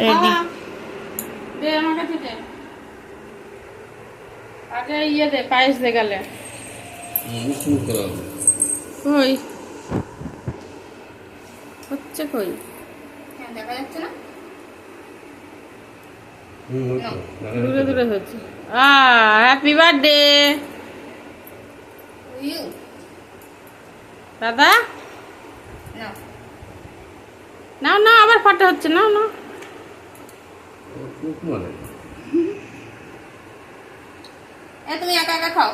Ready. দে আমাকে দিতে আগে ইয়ে দে পায়েস দে গেলে কই হচ্ছে কই দেখা যাচ্ছে না? দূরে দূরে হচ্ছে। হ্যাপি বার্থডে দাদা। নাও না আবার ফাটা হচ্ছে। নাও না তুমি একা একা খাও।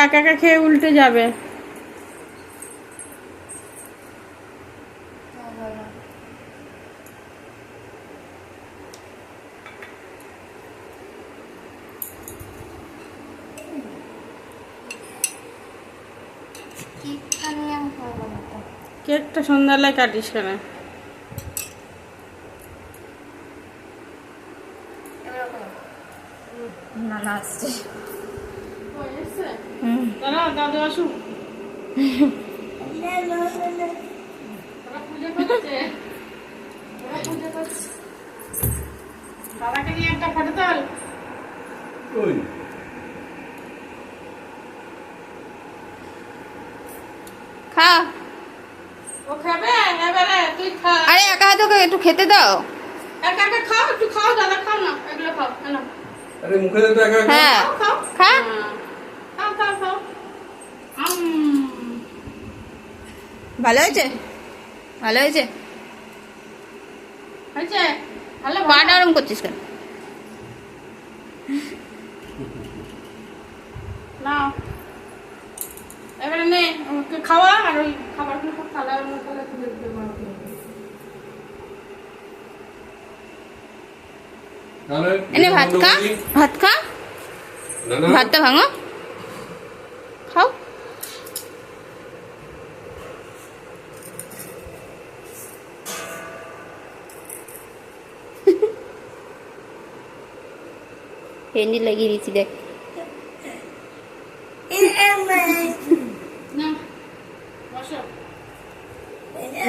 একা একা খেয়ে উল্টে যাবে। কেকটা সন্ধ্যাবেলায় কাটিস কেন? নানা আসছে। দাদা দাদু আসুন। দাদাকে নিয়ে একটা ফটো তোল। খা। ও খাবে এবারে তুই খা। আরে একা হাতে ওকে একটু খেতে দাও। একা একা খাও, একটু খাও দাদা, খাও না এগুলো খাও। না আরে মুখে দে তো একা একা। হ্যাঁ খাও খা। খাও খাও খাও। ভালো হয়েছে? ভালো হয়েছে? হয়েছে ভালো। পা নরম করছিস কেন? না এবারে নে ওকে খাওয়া আর ওই খাবারগুলো সব থালার মধ্যে তুলে দিতে পারবো। তাহলে এনে ভাত খা, ভাত খা, না না ভাতটা ভাঙো, খাও। পেন্ডি লাগিয়ে দিচ্ছি দেখ। না বসো।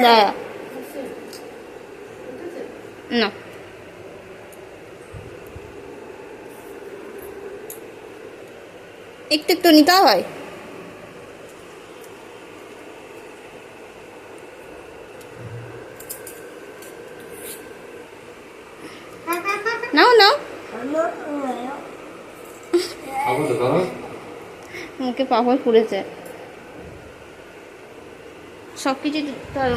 দাঁড়া না, একটু একটু নিতে হয়। নাও নাও, খাবো তো দাদা। মুখে পাপড় পুড়েছে। সব কিছু দিতে হয়।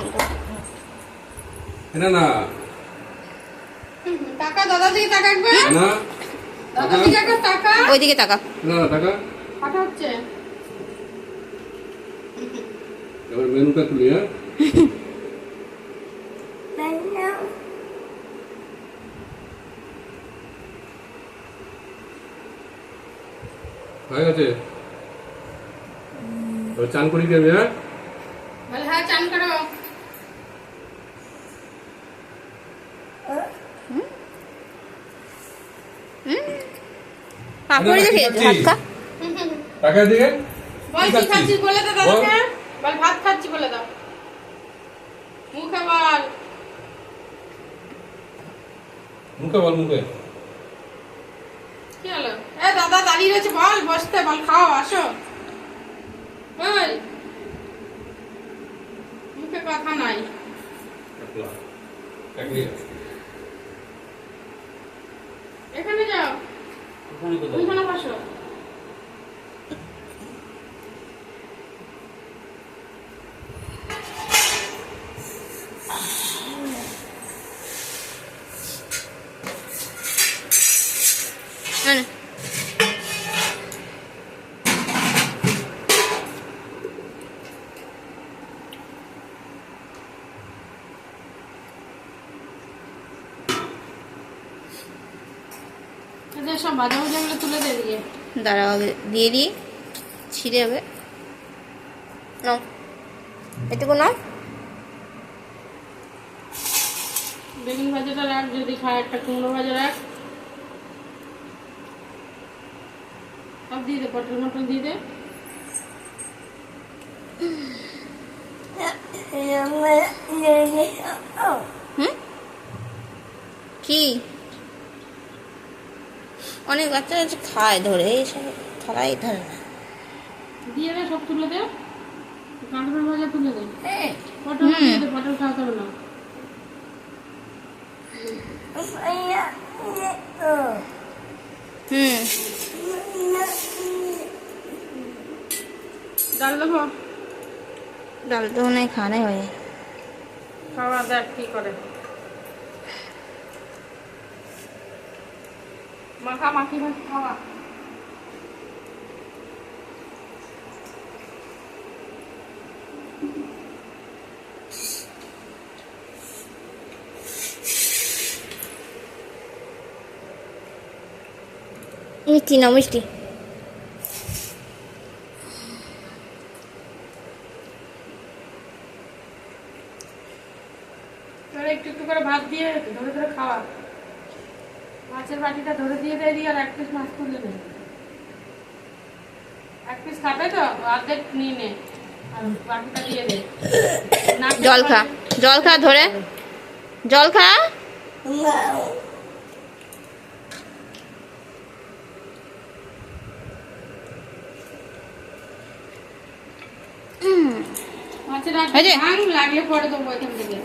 এটা না টাকা দাদা দিকে টাকা একবার। না দাদা দিকে একবার টাকা। ওইদিকে তাকা। না না টাকা। ফাটা হচ্ছে। এবার মেনুটা তুলি। হ্যাঁ হয়ে গেছে। এবার চান করি দেবে। হ্যাঁ বলে হ্যাঁ চান করো। পাপড় দেখে ভাত খা। টাকা দিকে বল কি খাচ্ছিস বলে দাও দাদাকে। বল ভাত খাচ্ছি বলে দাও। মুখে বল। মুখে বল মুখে। কি হলো? এ দাদা দাঁড়িয়ে রয়েছে, বল বসতে বল, খাও আসো। ওই মুখে কথা নাই। এখানে যাও, ওইখানে বসো। এদের সব ভাজা ভাজাগুলো তুলে দে দিয়ে। দাঁড়াও আগে দিয়ে দিই, ছিঁড়ে হবে। নাও এটুকু নাও। বেগুন ভাজাটা রাখ, যদি খায় একটা কুমড়ো ভাজা রাখ, সব দিয়ে দে, পটল মটল দিয়ে দে। হুম কি অনেক বাচ্চা আছে খায় ধরে এইসব থালাই ধরে না দিয়ে দে, সব তুলে দে। কাঁঠালের ভাজা তুলে দে। পটল দিয়ে দে, পটল খাওয়াতে হবে না। হুম ডাল দেবো? ডাল তো नहीं खाने हुए খাওয়া দেখ কি করে। মাখা মাখি মাখি খাওয়া। মিষ্টি না মিষ্টি তাহলে একটু একটু করে ভাত দিয়ে ধরে ধরে খাওয়া। মাছের বাটিটা ধরে দিয়ে দেয়, দিয়ে আর এক পিস মাছ তুলে দে। এক পিস খাবে তো অর্ধেক নিয়ে নে, আর বাটিটা দিয়ে দে। না খেতে জল খা পারলে- জল খা ধরে জল খা মাছের এই যে। ভাঙ লাগলে পরে দেবো এখান থেকে।